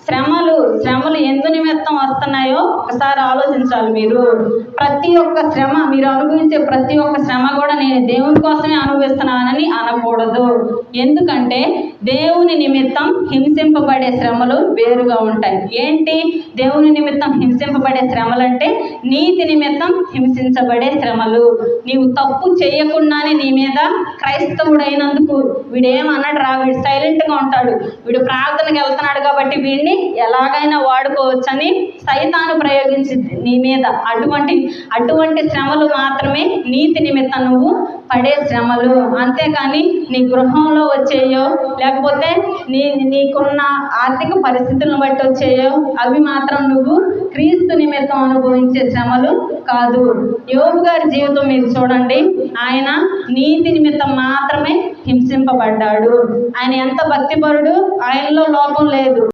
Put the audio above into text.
శ్రమలు శ్రమలు ఎందు నిమిత్తం వస్తున్నాయో ఒకసారి ఆలోచించాలి. మీరు ప్రతి ఒక్క శ్రమ, మీరు అనుభవించే ప్రతి ఒక్క శ్రమ కూడా నేను దేవుని కోసమే అనుభవిస్తున్నానని అనకూడదు. ఎందుకంటే దేవుని నిమిత్తం హింసింపబడే శ్రమలు వేరుగా ఉంటాయి. ఏంటి దేవుని నిమిత్తం హింసింపబడే శ్రమలు అంటే నీతి నిమిత్తం హింసించబడే శ్రమలు. నీవు తప్పు చేయకుండానే నీ మీద క్రైస్తవుడైనందుకు వీడేమన్నాడు రా, వీడు సైలెంట్గా ఉంటాడు, వీడు ప్రార్థనకి వెళ్తున్నాడు కాబట్టి వీడిని ఎలాగైనా వాడుకోవచ్చని సైతాను ప్రయోగించింది నీ మీద. అటువంటి శ్రమలు మాత్రమే నీతి నిమిత్తం నువ్వు పడే శ్రమలు. అంతేకాని నీ గృహంలో వచ్చేయో లేకపోతే నీకున్న ఆర్థిక పరిస్థితులను బట్టి వచ్చేయో అవి మాత్రం నువ్వు క్రీస్తు నిమిత్తం అనుభవించే శ్రమలు కాదు. యోబు గారి జీవితం మీరు చూడండి, ఆయన నీతి నిమిత్తం మాత్రమే హింసింపబడ్డాడు. ఆయన ఎంత భక్తిపరుడు, ఆయనలో లోపం లేదు.